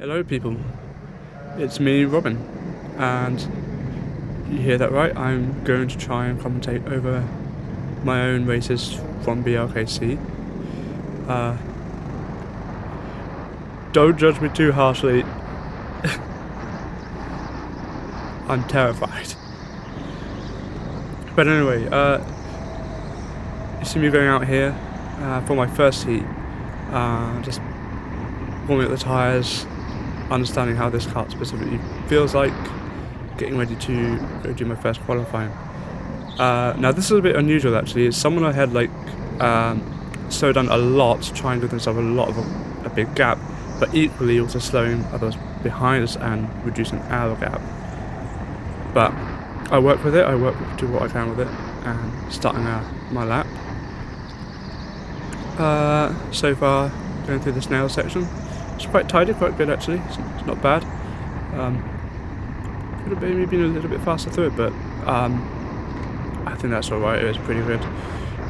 Hello people, it's me Robin, and you hear that right, I'm going to try and commentate over my own races from BRKC. Don't judge me too harshly, I'm terrified. But anyway, you see me going out here for my first heat, just warming up the tyres, understanding how this kart specifically feels like, getting ready to go do my first qualifying. Now this is a bit unusual actually. It's someone I had slowed down a lot, trying to give themselves a big gap, but equally also slowing others behind us and reducing our gap. But I work with it, do what I can with it, and starting my lap. So far, going through the snail section. It's quite tidy, quite good actually, it's not bad. Could have maybe been a little bit faster through it, but I think that's alright, it was pretty good.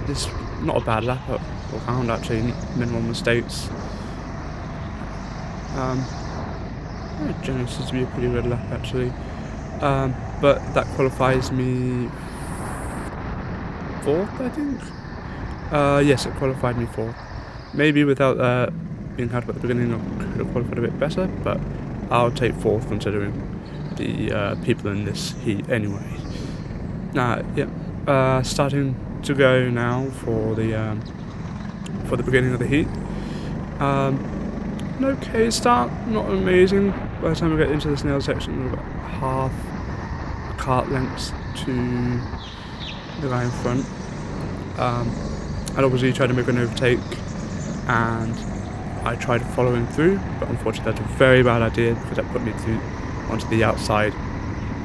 It's not a bad lap all round actually, minimal mistakes. It generally seems to be a pretty good lap actually. But that qualifies me 4th, I think? Yes, it qualified me 4th. Maybe without being held at the beginning, I could have qualified a bit better, but I'll take 4th considering the people in this heat anyway. Starting to go now for the beginning of the heat. An okay start, not amazing. By the time we get into the snail section, we're about half a kart lengths to the guy in front. I'd obviously tried to make an overtake, and I tried to follow him through, but unfortunately that's a very bad idea because that put me through onto the outside,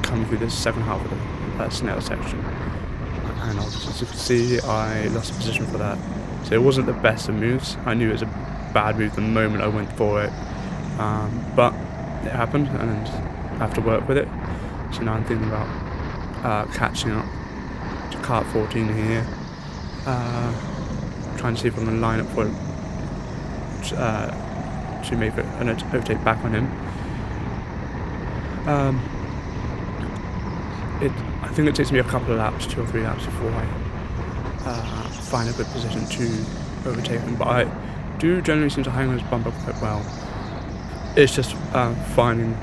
coming through this second half of the snail section. And obviously, as you can see, I lost position for that. So it wasn't the best of moves. I knew it was a bad move the moment I went for it, but it happened, and I have to work with it. So now I'm thinking about catching up to kart 14 here, trying to see if I'm going to line up for to make an overtake back on him. I think it takes me a couple of laps, 2 or 3 laps before I find a good position to overtake him, but I do generally seem to hang on his bumper quite well. It's just finding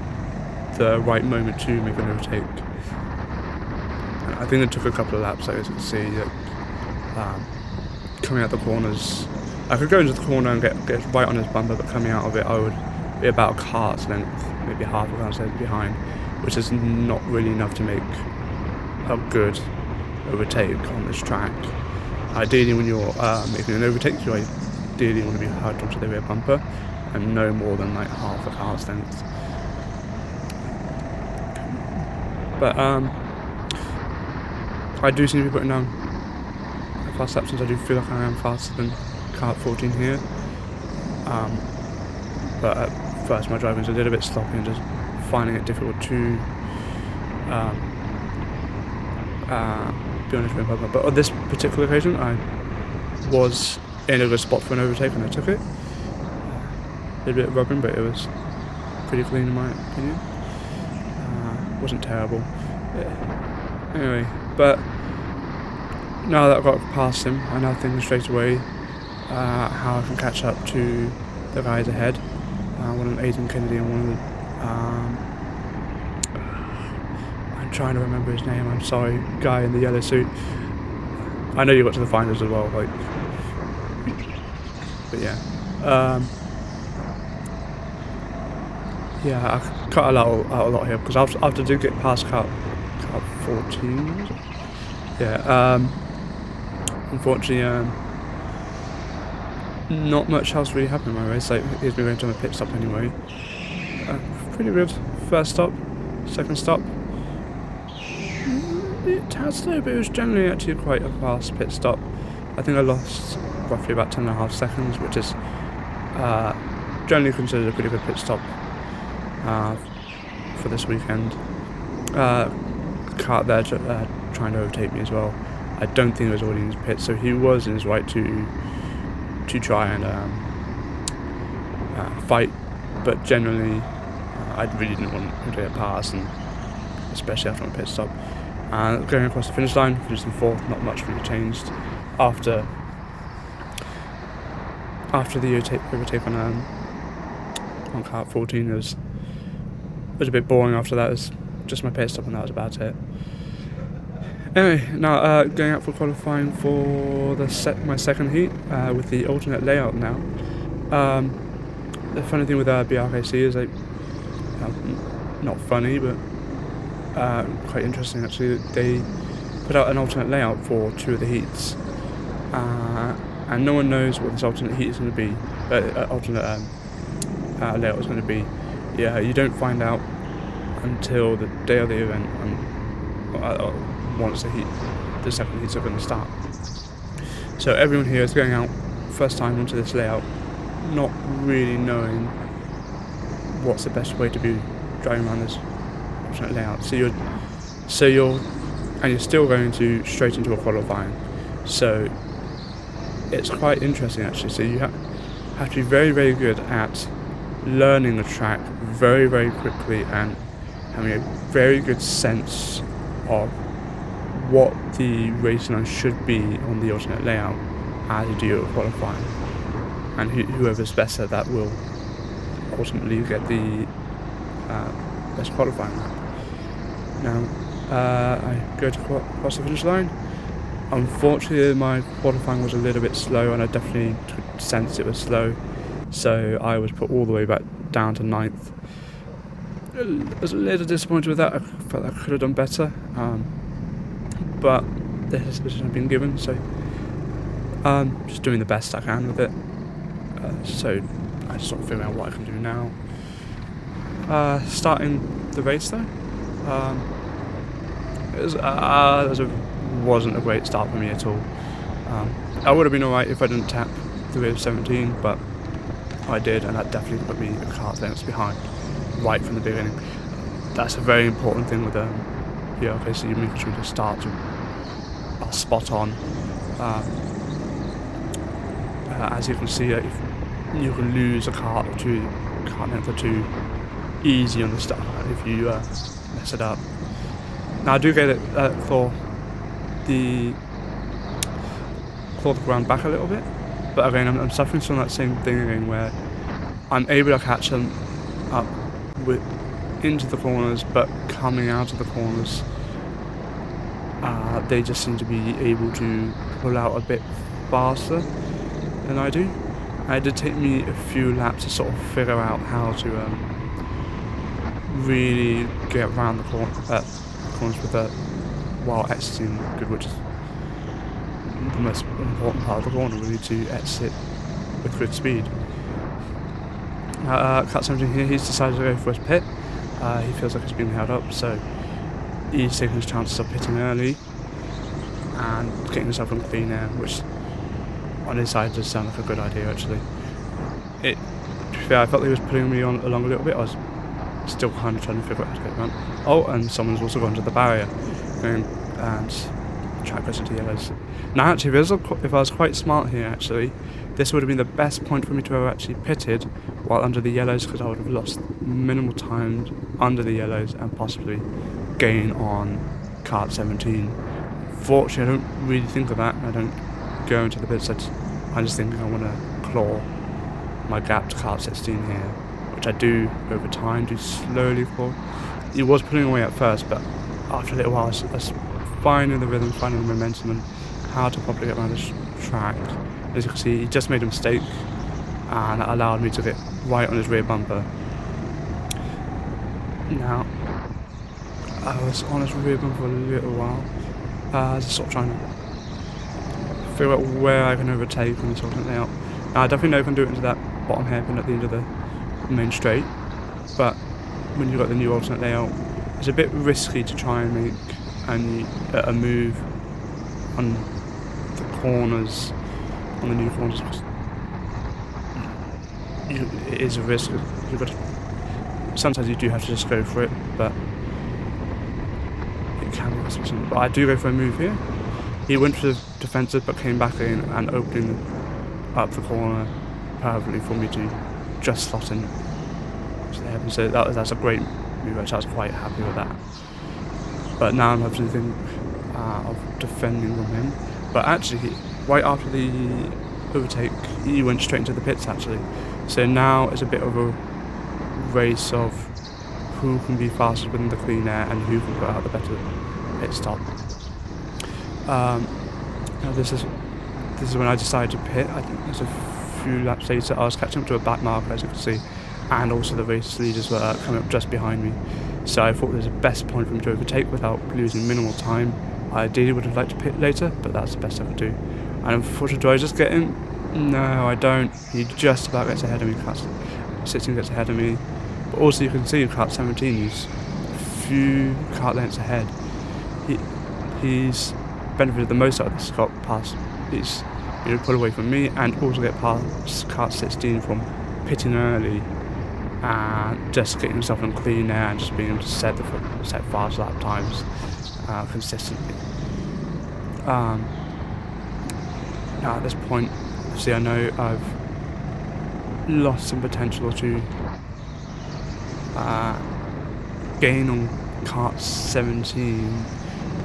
the right moment to make an overtake. I think it took a couple of laps, as you can see, that coming out the corners, I could go into the corner and get right on his bumper, but coming out of it I would be about a kart's length, maybe half a kart's length behind, which is not really enough to make a good overtake on this track. Ideally, when you're making an overtake, you ideally want to be hard onto the rear bumper and no more than like half a kart's length. But I do seem to be putting down fast laps, since I do feel like I am faster than kart 14 here. But at first my driving is a little bit sloppy and just finding it difficult to be on his rear bumper. But on this particular occasion I was in a good spot for an overtake and I took it. A little bit of rubbing, but it was pretty clean in my opinion. Wasn't terrible. Anyway, but now that I've got past him, I now think straight away how I can catch up to the guys ahead. One of them, Aidan Kennedy, and one of them, I'm trying to remember his name, I'm sorry, guy in the yellow suit. I know you got to the finals as well, like, but yeah. Yeah, I cut out a lot here, because after I did get past kart 14, yeah, unfortunately, not much else really happened in my race. Like, here's me going to my pit stop anyway. Pretty good first stop, second stop. A tad slow, but it was generally actually quite a fast pit stop. I think I lost roughly about 10.5 seconds, which is generally considered a pretty good pit stop for this weekend. Kart there trying to overtake me as well. I don't think he was already in his pit, so he was in his right to try and fight but generally I really didn't want him to get past, and especially after my pit stop. And going across the finish line, finishing 4th, not much really changed after the overtake on kart 14. It was a bit boring after that. It was just my pit stop and that was about it. Anyway, now going out for qualifying for my second heat with the alternate layout now. The funny thing with BRKC is not funny, but quite interesting actually. They put out an alternate layout for 2 of the heats, and no one knows what this alternate heat is going to be. Alternate layout is going to be. Yeah, you don't find out until the day of the event, once the second heats are going to start. So everyone here is going out first time into this layout, not really knowing what's the best way to be driving around this alternate layout. So you're still going straight into a qualifying. So it's quite interesting actually. So you have to be very, very good at learning the track very, very quickly and having a very good sense of what the racing line should be on the alternate layout as you do your qualifying, and whoever's best at that will ultimately get the best qualifying lap. Now I go to cross the finish line. Unfortunately my qualifying was a little bit slow, and I definitely could sense it was slow, so I was put all the way back down to 9th. I was a little disappointed with that. I felt I could have done better, but this has been given, so just doing the best I can with it. So I just sort of figuring out what I can do now. Starting the race though, it wasn't a great start for me at all. I would have been alright if I didn't tap the rear of 17, but I did, and that definitely put me a kart lengths behind right from the beginning. That's a very important thing with BRKC. You make sure the starts are spot on. As you can see, if you can lose a kart length or 2 easy on the start if you mess it up. Now I do get it claw the ground back a little bit, but again I'm suffering from that same thing again, where I'm able to catch them up into the corners, but coming out of the corners they just seem to be able to pull out a bit faster than I do. And it did take me a few laps to sort of figure out how to really get around the corners with it while exiting good, which is the most important part of the corner, really, to exit with good speed. Kassam here, he's decided to go for his pit. He feels like he's being held up, so he's taking his chances of pitting early and getting himself on clean air, which on his side does sound like a good idea actually. To be fair, I felt he was putting me along a little bit. I was still kind of trying to figure out how to get around. Oh, and someone's also gone to the barrier, and the track goes into yellows. Now actually, if I was quite smart here actually, this would have been the best point for me to have actually pitted while under the yellows, because I would have lost minimal time under the yellows and possibly gain on kart 17. Fortunately, I don't really think of that. I don't go into the pits. I just think I want to claw my gap to kart 16 here, which I do over time, do slowly claw. He was pulling away at first, but after a little while I was finding the rhythm, finding the momentum, and how to properly get around this track. As you can see, he just made a mistake, and that allowed me to get right on his rear bumper. Now, I was on his rear bumper for a little while, just sort of trying to figure out where I can overtake on this alternate layout. Now, I definitely know I can do it into that bottom hairpin at the end of the main straight, but when you've got the new alternate layout, it's a bit risky to try and make a move on the corners, on the new corners, because it is a risk. Sometimes you do have to just go for it, but it can be risky. But I do go for a move here. He went for the defensive, but came back in and opening up the corner perfectly for me to just slot in And so that's a great move, which I was quite happy with that. But now I'm having to think of defending from him. But actually, right after the overtake, he went straight into the pits actually. So now it's a bit of a race of who can be fastest within the clean air and who can put out the better pit stop. Now this is when I decided to pit. I think there's a few laps later. I was catching up to a back marker, as you can see, and also the race leaders were coming up just behind me. So I thought there's a best point for me to overtake without losing minimal time. I ideally would have liked to pit later, but that's the best I could do. And unfortunately, do I just get him? No, I don't. He just about gets ahead of me. Car 16 gets ahead of me. But also you can see in car 17 he's a few kart lengths ahead. He's benefited the most out of this. Got past, he's been pulled away from me, and also get past car 16 from pitting early and just getting himself on clean air and just being able to set fast lap times consistently. Now at this point, see, I know I've lost some potential to gain on kart 17,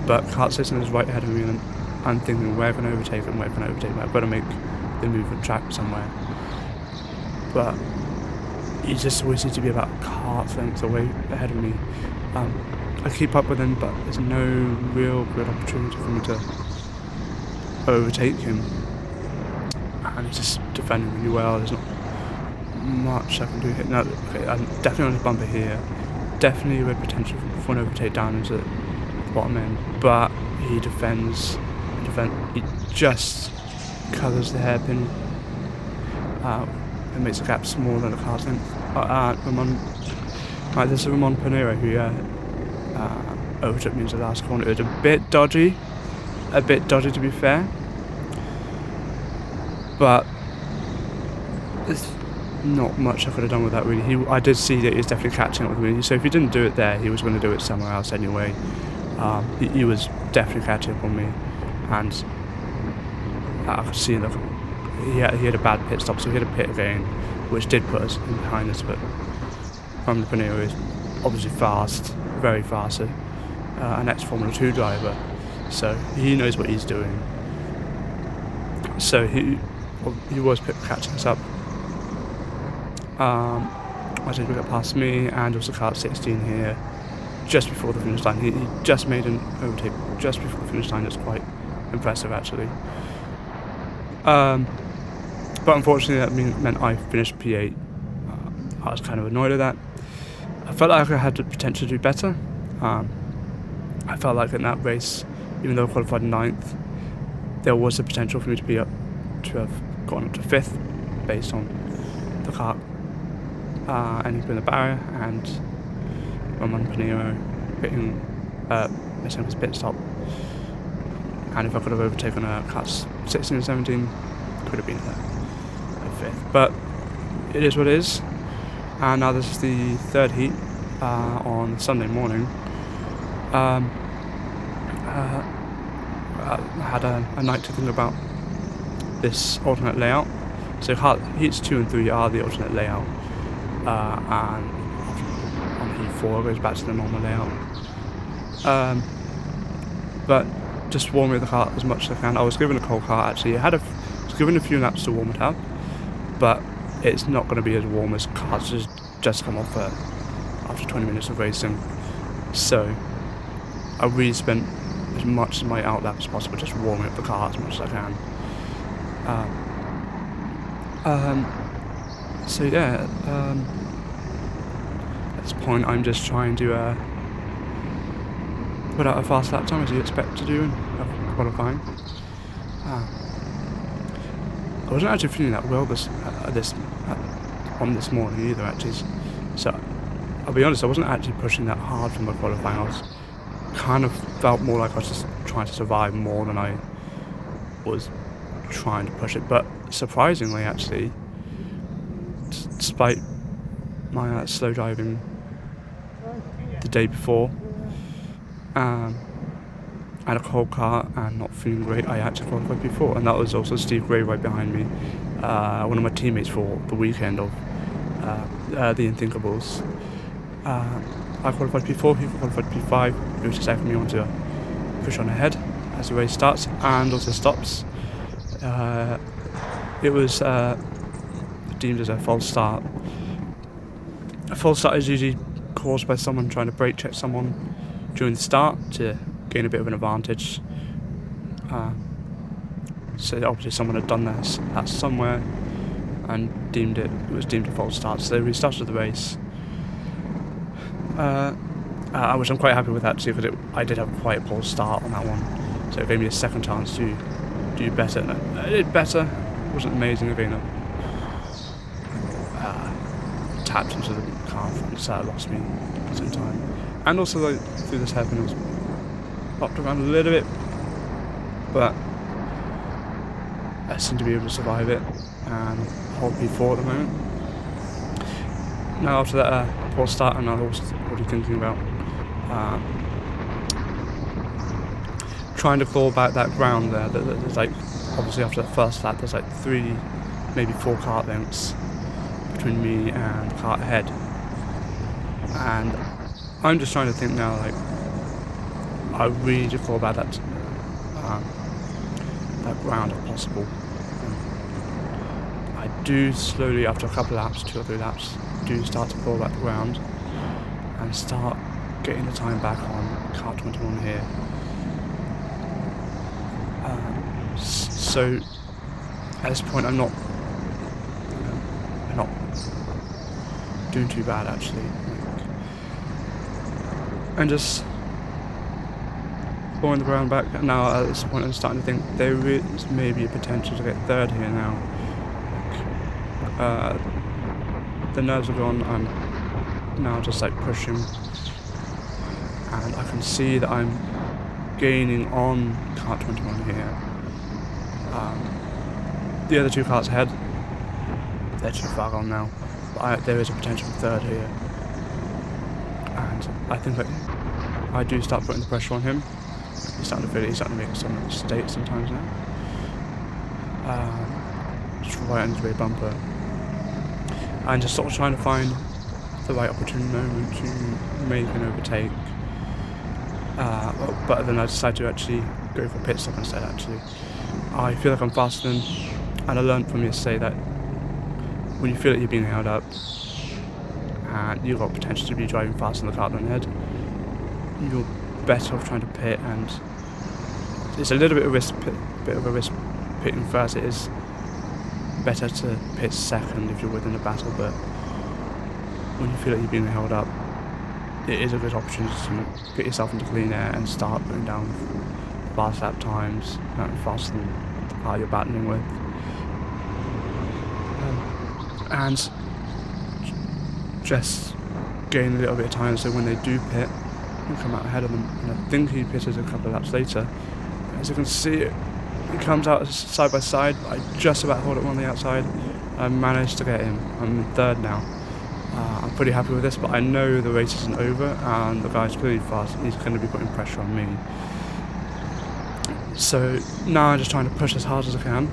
but kart 16 is right ahead of me, and I'm thinking where can I overtake and where can I overtake me? I've got to make the move and track somewhere. But he just always seems to be about kart lengths away ahead of me. I keep up with him, but there's no real good opportunity for me to overtake him. And he's just defending really well. There's not much I can do here. No, okay, I'm definitely on his bumper here. Definitely with potential for an overtake down into the bottom end, but he defends. He just covers the hairpin. It makes the gap smaller than the car's length. This is Ramon Pinero who overtook me into the last corner. It was a bit dodgy to be fair, but there's not much I could have done with that really. I did see that he was definitely catching up with me, so if he didn't do it there, he was going to do it somewhere else anyway. He was definitely catching up on me, and I could see that he had a bad pit stop, so he had a pit again, which did put us in behind us. But Ramon Pinero is obviously fast, very fast, an ex-Formula 2 driver, so he knows what he's doing. So he was catching us up. I think he got past me and also kart 16 here just before the finish line. He just made an overtake just before the finish line. That's quite impressive actually. But unfortunately that meant I finished P8. I was kind of annoyed at that. I felt like I had the potential to do better. I felt like in that race, even though I qualified 9th, there was the potential for me to have gone up to 5th based on the kart ending in the barrier and Ramon Pinero messing up his pit stop. And if I could have overtaken kart 16 and 17, could have been a 5th. But it is what it is. And now this is the 3rd heat on Sunday morning. I had a night to think about this alternate layout. So heats 2 and 3 are the alternate layout, and on heat 4 it goes back to the normal layout. But just warm with the car as much as I can. I was given a cold car actually. I was given a few laps to warm it up, but it's not going to be as warm as cars just come off after 20 minutes of racing. So I really spent as much of my outlap as possible just warming up the car as much as I can. So yeah, at this point I'm just trying to put out a fast lap time as you expect to do in qualifying. I wasn't actually feeling that well on this morning either actually, so I'll be honest, I wasn't actually pushing that hard for my qualifying. I was kind of felt more like I was just trying to survive more than I was trying to push it. But surprisingly actually, despite my slow driving the day before and a cold car and not feeling great, I actually qualified before, and that was also Steve Gray right behind me, one of my teammates for the weekend of the Unthinkables. I qualified P4, he qualified P5, which is allowing me on to push on ahead as the race starts and also stops. It was deemed as a false start. A false start is usually caused by someone trying to brake check someone during the start to gain a bit of an advantage. So obviously someone had done that somewhere and it was deemed a false start, so they restarted the race. Which I'm quite happy with actually, because I did have quite a poor start on that one, so it gave me a second chance to do better. And I did better. It wasn't amazing, again. Tapped into the car front, so that lost me some time. And also, like, through this hairpin, it was popped around a little bit, but I seem to be able to survive it and hold P4 at the moment. Now after that poor start, I'm now also already thinking about trying to claw back that ground there. There's like, obviously after the first lap, there's like 3, maybe 4 kart lengths between me and the kart ahead. And I'm just trying to think now, like, I really need to claw back that ground if possible. I do slowly, after a couple of laps, 2 or 3 laps, do start to claw back the ground and start getting the time back on kart 21 here. So at this point I'm not doing too bad actually. I'm just clawing the ground back, and now at this point I'm starting to think there is maybe a potential to get third here now. The nerves are gone, I'm now just like pushing, and I can see that I'm gaining on kart 21 here. The other 2 karts ahead, they're too far gone now, but there is a potential for third here, and I think that I do start putting the pressure on him. He's starting to feel it, he's starting to make some mistakes sometimes now. Just right under the rear bumper. And just sort of trying to find the right opportune moment to make an overtake. But then I decided to actually go for a pit stop instead actually. I feel like I'm faster than, and I learned from yesterday that when you feel that you're being held up and you've got potential to be driving faster than the car ahead, you're better off trying to pit, and it's a little bit of a risk pitting first. It is better to pit second if you're within a battle, but when you feel like you're being held up, it is a good opportunity to get yourself into clean air and start putting down fast lap times, faster than the car you're battling with. And just gain a little bit of time so when they do pit, you come out ahead of them. And I think he pitted a couple of laps later. As you can see, it comes out side by side. I just about hold it on the outside. I managed to get him. I'm in third now. I'm pretty happy with this, but I know the race isn't over and the guy's clearly fast. He's going to be putting pressure on me. So now I'm just trying to push as hard as I can.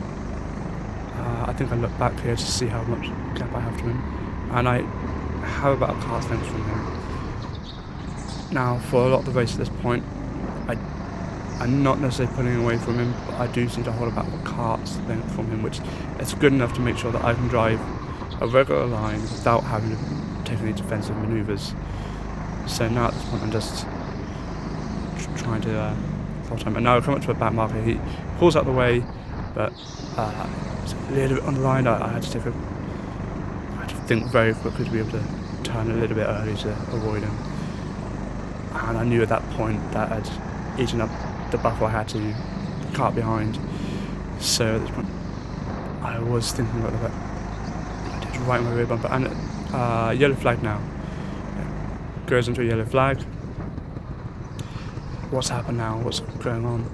I think I look back here to see how much gap I have to him, and I have about a car's length from him. Now, for a lot of the race at this point, I'm not necessarily pulling away from him, but I do seem to hold about a car's length from him, which is good enough to make sure that I can drive a regular line without having to take any defensive manoeuvres. So now at this point I'm just trying to hold time. And now I come up to a back marker. He pulls out the way, but it's a little bit on the line. I had to think very quickly to be able to turn a little bit early to avoid him. And I knew at that point that I'd eaten up the buffer I had to the cart behind. So at this point I was thinking about that. I did right in my rear bumper, and yellow flag now. Goes into a yellow flag. What's happened now? What's going on?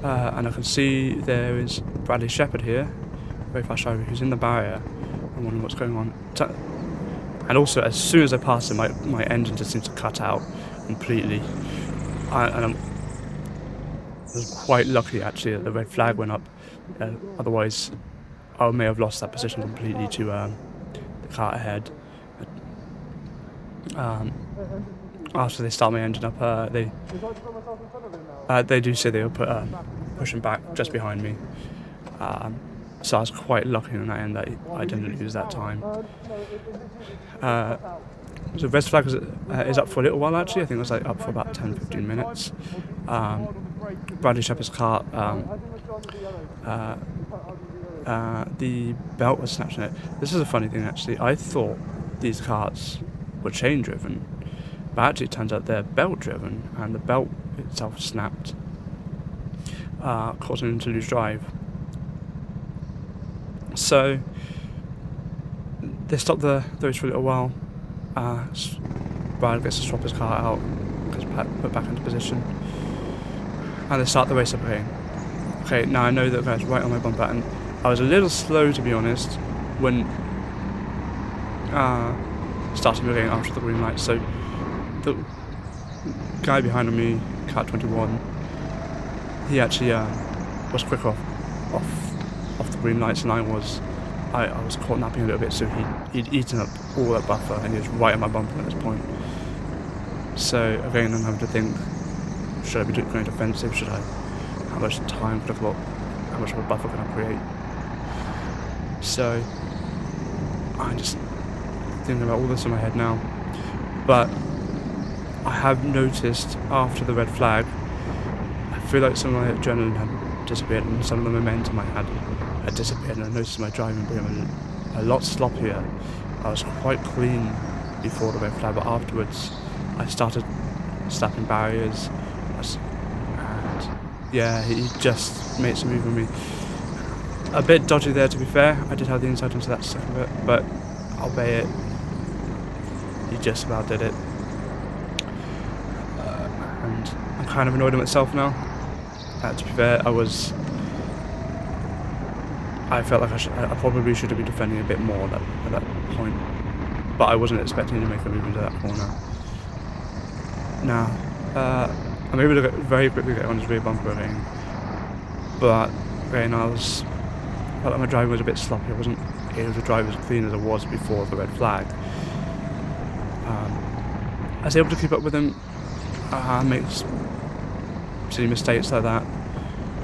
And I can see there is Bradley Shepherd here, very fast driver, who's in the barrier. I'm wondering what's going on. And also, as soon as I passed him, my engine just seems to cut out completely. And I was quite lucky actually that the red flag went up. Otherwise, I may have lost that position completely to the car ahead. after they start my engine up, they do say they were pushing back just behind me. So I was quite lucky in that end that I didn't lose that time. So red flag is up for a little while actually. I think it was like up for about 10-15 minutes. Bradley Shepherd's cart, the belt was snapped in it. This is a funny thing actually. I thought these carts were chain driven, but actually it turns out they're belt driven, and the belt itself snapped, causing him to lose drive. So they stopped the race for a little while. Brian gets to swap his car out, gets put back into position, and they start the race up again. Okay, now I know that guy's right on my bumper, and I was a little slow to be honest when starting again after the green light. So the guy behind me, car 21, he actually was quick off the green lights, and I was caught napping a little bit, so he'd eaten up all that buffer, and he was right on my bumper at this point. So again, I'm having to think, should I be going defensive? Should I? How much time could I got? How much of a buffer can I create? So I'm just thinking about all this in my head now. But I have noticed after the red flag, I feel like some of my adrenaline had disappeared, and some of the momentum I had disappeared, and I noticed my driving became a lot sloppier. I was quite clean before the red flag, but afterwards I started slapping barriers, and yeah, he just made some move on me. A bit dodgy there, to be fair. I did have the insight into that second bit, but I'll pay it. He just about did it. And I'm kind of annoyed at myself now. To be fair, I felt like I probably should have been defending a bit more at that point, but I wasn't expecting to make a move into that corner. Now, I'm able to very quickly get on his rear bumper again, but again I felt like my driving was a bit sloppy. I wasn't able to drive as clean as I was before the red flag. I was able to keep up with him, make silly mistakes like that.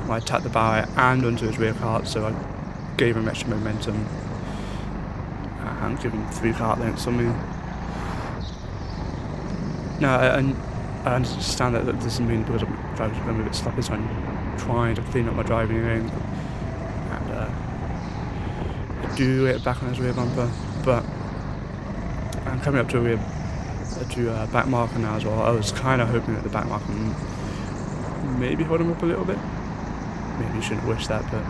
I tapped the barrier and onto his rear cart, so I gave him extra momentum and gave him 3 cart lengths on me. Now, I understand that this is mainly because I'm driving a bit sloppy, so I'm trying to clean up my driving again, and I do get back on his rear bumper, but I'm coming up to a back marker now as well. I was kind of hoping that the back marker maybe hold him up a little bit. Maybe you shouldn't wish that, but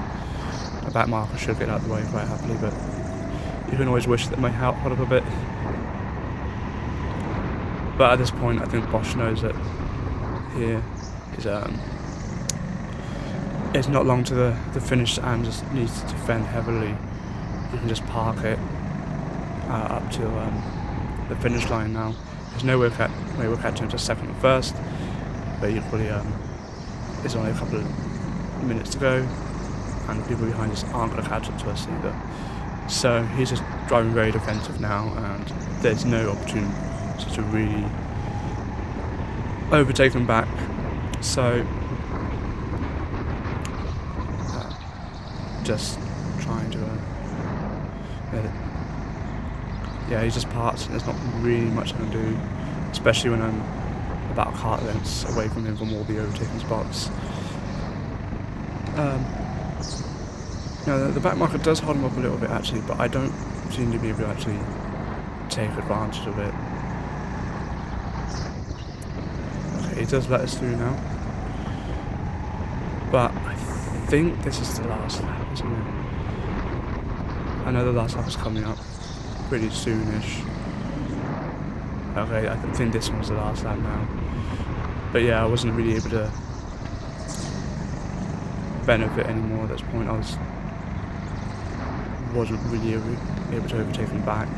a back marker should get out of the way quite happily, but you can always wish that it might hold up a bit. But at this point, I think Bosch knows that here is it's not long to the finish, and just needs to defend heavily. You can just park it up to the finish line now. There's no way we'll catch him to second or first, but equally there's only a couple of minutes to go, and the people behind us aren't going to catch up to us either. So he's just driving very defensive now, and there's no opportunity to really overtake him back. So just trying to he just parts, and there's not really much I can do, especially when I'm about a cart lengths away from him from all the overtaking spots. The back marker does hold him up a little bit actually, but I don't seem to be able to actually take advantage of it. Okay, he does let us through now, but I think this is the last lap, isn't it? I know the last lap is coming up pretty soonish. Okay, I think this one's the last lap now. But yeah, I wasn't really able to benefit anymore at this point. I wasn't really able to overtake him back.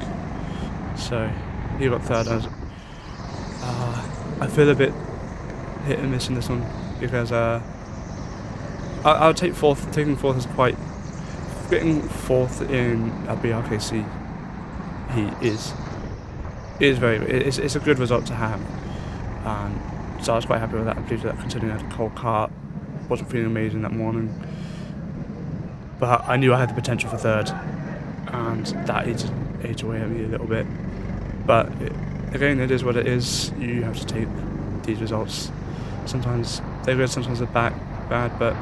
So he got third. I feel a bit hit and miss in this one, because I'll take fourth. Taking fourth is quite... Getting fourth in a BRKC heat is it's a good result to have. So I was quite happy with that. I'm pleased with that, considering I had a cold cart, wasn't feeling amazing that morning. But I knew I had the potential for third, and that ate away at me a little bit. But again, it is what it is. You have to take these results. Sometimes they're good, sometimes they're bad, but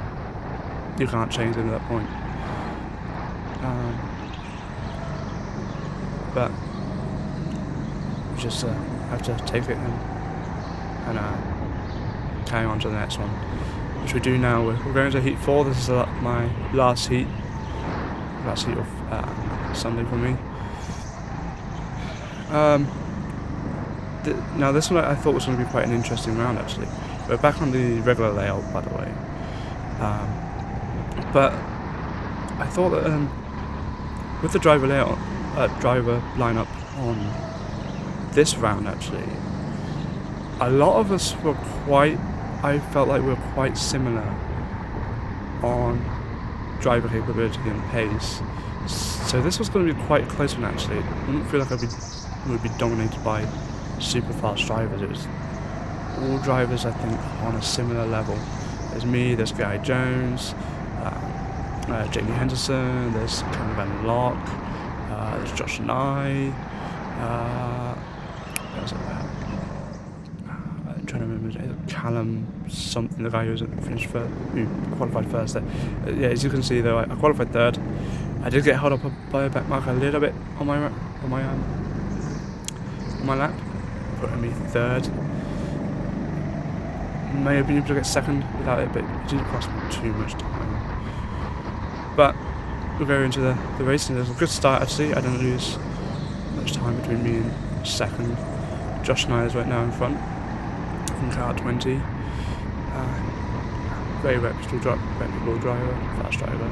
you can't change them at that point. But you just have to take it and carry on to the next one, which we do now. We're going to heat 4. This is my last heat of Sunday for me. Now this one I thought was going to be quite an interesting round actually. We're back on the regular layout, by the way. But I thought that with the driver lineup on this round actually, a lot of us were I felt like we were quite similar on driver capability and pace. So this was going to be quite a close one actually. I didn't feel like would be dominated by super fast drivers. It was all drivers I think on a similar level. There's me, there's Guy Jones, Jamie Henderson, there's Cameron Van Lock, there's Josh and I'm trying to remember Callum something, the guy who qualified first there. Yeah, as you can see though, I qualified third. I did get held up by a back marker a little bit on my lap, putting me third. May have been able to get second without it, but it didn't cost me too much time. But we'll go into the race, and there's a good start actually. I didn't lose much time between me and second. Josh and I is right now in front from car 20. Very reputable driver, fast driver.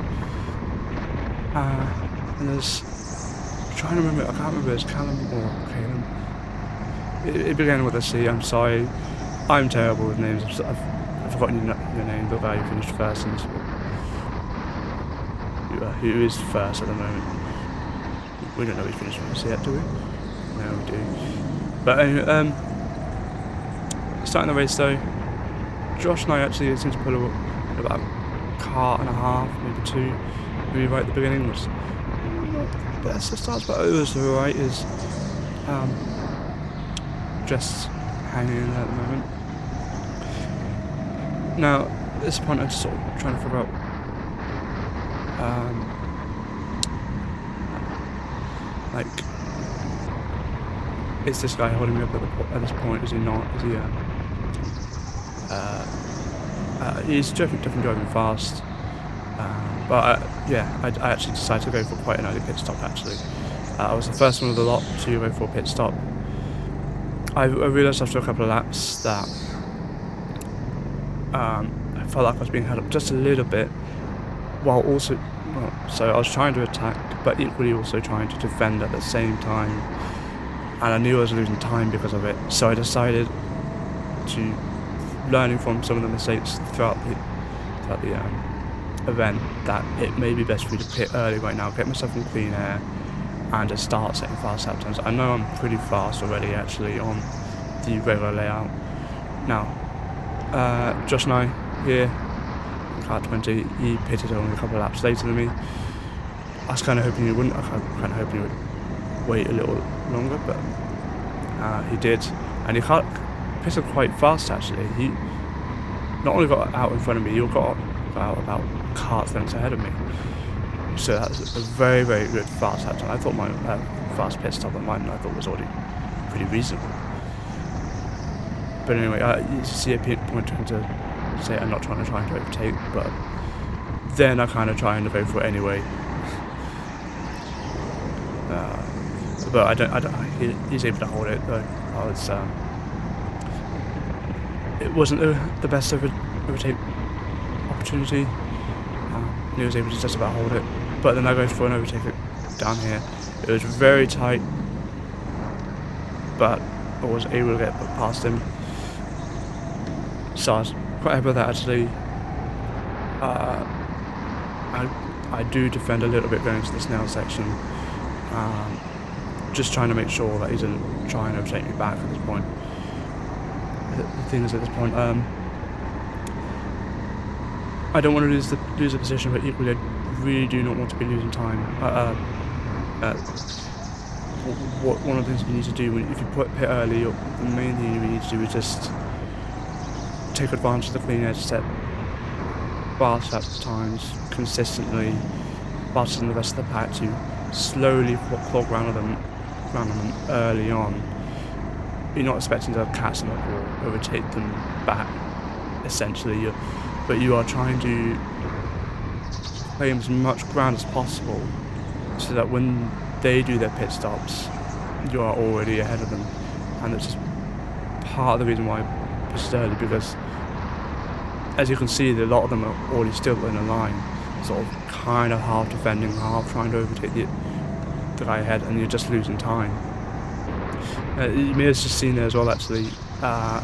And there's, I'm trying to remember, I can't remember, it's Callum or Calum. It began with a C, I'm sorry. I'm terrible with names. I've forgotten your name, the guy who finished first in this one. Who is first at the moment? We don't know who finished first yet, do we? No, we do. But anyway, starting the race though, Josh and I actually seemed to pull about a car and a half, maybe 2, maybe right at the beginning. Was not the best of starts, but it was alright. Is just hanging in there at the moment. Now, at this point, I'm just sort of trying to figure out like, is this guy holding me up at this point? Is he not? Is he? He's definitely driving fast. But yeah, I actually decided to go for quite an early pit stop. Actually, I was the first one of the lot to go for a pit stop. I realised after a couple of laps that I felt like I was being held up just a little bit, while also, so I was trying to attack, but equally also trying to defend at the same time, and I knew I was losing time because of it. So I decided to, learning from some of the mistakes throughout the event, that it may be best for me to pit early right now, get myself in clean air, and just start setting fast lap times. I know I'm pretty fast already actually on the regular layout. Now, Josh and I here, car 20, he pitted only a couple of laps later than me. I was kind of hoping he wouldn't. I was kind of hoping he would wait a little longer, but he did, and he pitted quite fast actually. He not only got out in front of me, he got out about car lengths ahead of me. So that's a very, very good fast lap time. I thought my fast pit stop at mine, I thought was already pretty reasonable. But anyway, you see a point to say I'm not trying to overtake, but then I kind of try and go for it anyway. But I don't. He's able to hold it though. It wasn't the best overtake opportunity. He was able to just about hold it, but then I go for an overtake down here. It was very tight, but I was able to get past him. So I was quite happy with that actually. I do defend a little bit going into the snail section. just trying to make sure that he doesn't try and overtake me back at this point. The thing is, at this point, I don't want to lose the position, but equally I really do not want to be losing time. One of the things you need to do if you pit early, the main thing you need to do is just take advantage of the clean edge, set fast lap times consistently, faster than the rest of the pack, to slowly clog round them early on. You're not expecting to catch them up or overtake them back, essentially, but you are trying to claim as much ground as possible so that when they do their pit stops, you are already ahead of them. And that's just part of the reason why I pitched early, because as you can see, a lot of them are already still in a line, sort of kind of half defending, half trying to overtake the guy ahead, and you're just losing time. You may have just seen there as well, actually,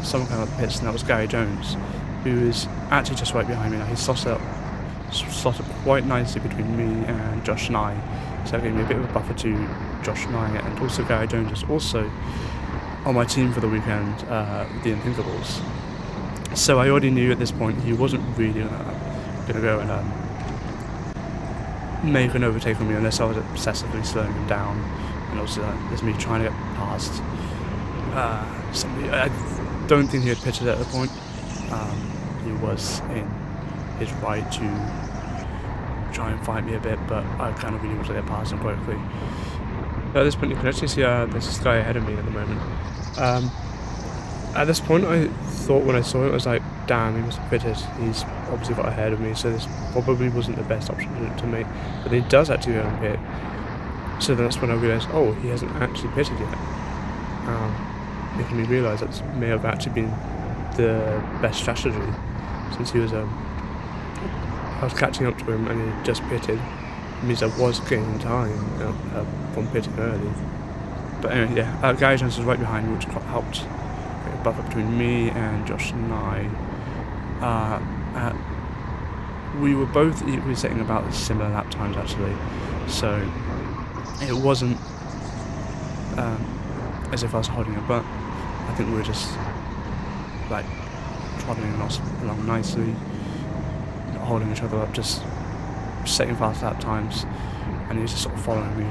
someone came out of the pits, and that was Gary Jones, who is actually just right behind me now. He's slotted quite nicely between me and Josh Nye, so that gave me a bit of a buffer to Josh Nye, and also Gary Jones is also on my team for the weekend with the Unthinkables. So I already knew at this point he wasn't really going to go and make an overtake on me unless I was obsessively slowing him down, and also there's me trying to get past somebody. I don't think he had pitted at the point. He was in his right to try and fight me a bit, but I kind of really wanted to get past him quickly. At this point you can actually see there's this guy ahead of me at the moment. At this point I thought, when I saw it, I was like, damn, he must have pitted. He's obviously got ahead of me, so this probably wasn't the best option to make. But he does actually go and pit. So then that's when I realised, oh, he hasn't actually pitted yet. Making me realise that may have actually been the best strategy, since he was I was catching up to him and he just pitted. It means I was gaining time from pitting early. But anyway, yeah, Gary Jones was right behind me, which helped create a buffer between me and Josh Nye. We were both equally setting about similar lap times, actually, so it wasn't as if I was holding it, but I think we were just like trotting along nicely, not holding each other up, just setting fast lap times, and he was just sort of following me.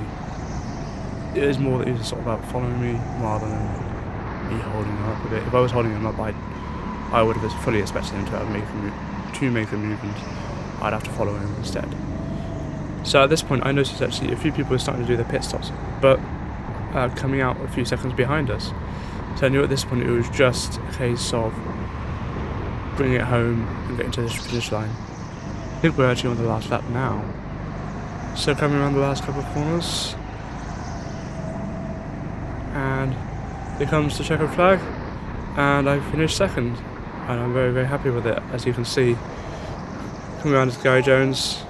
It was more that he was sort of about following me rather than me holding him up a bit. If I was holding him up, I would have fully expected him to make a move, and I'd have to follow him instead. So at this point I noticed actually a few people were starting to do their pit stops, but coming out a few seconds behind us. So I knew at this point it was just a case of bringing it home and getting to the finish line. I think we're actually on the last lap now. So coming around the last couple of corners, and here comes the checkered flag, and I finished second, and I'm very, very happy with it. As you can see, coming around is Gary Jones,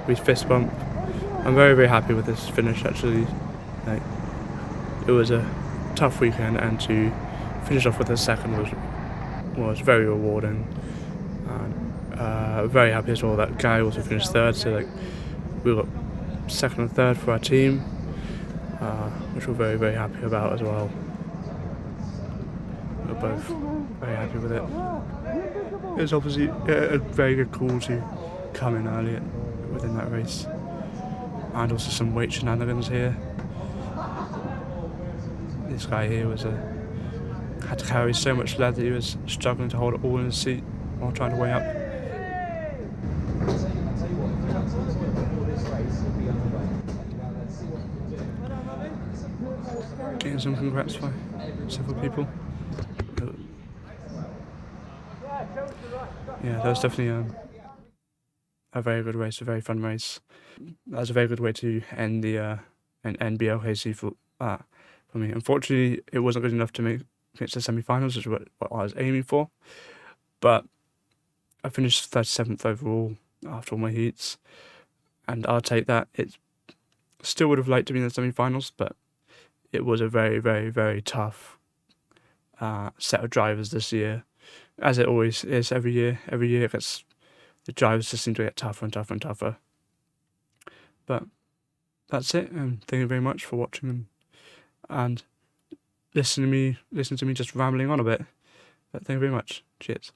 we fist bump. I'm very, very happy with this finish, actually. It was a tough weekend, and to finish off with a second was very rewarding. And very happy as well that Gary also finished third, so we got second and third for our team, which we're very, very happy about as well. We're both very happy with it. It was obviously a very good call to come in early within that race, and also some weight shenanigans here. This guy here had to carry so much lead that he was struggling to hold it all in his seat while trying to weigh up. Getting some congrats by several people. Yeah, that was definitely a very good race, a very fun race. That was a very good way to end the BRKC for me. Unfortunately, it wasn't good enough to make it to the semi-finals, which is what I was aiming for. But I finished 37th overall after all my heats, and I'll take that. It still would have liked to be in the semi-finals, but it was a very, very, very tough set of drivers this year, as it always is every year. Every year, the drivers just seem to get tougher and tougher and tougher. But that's it, and thank you very much for watching, and and listen to me just rambling on a bit. But thank you very much. Cheers.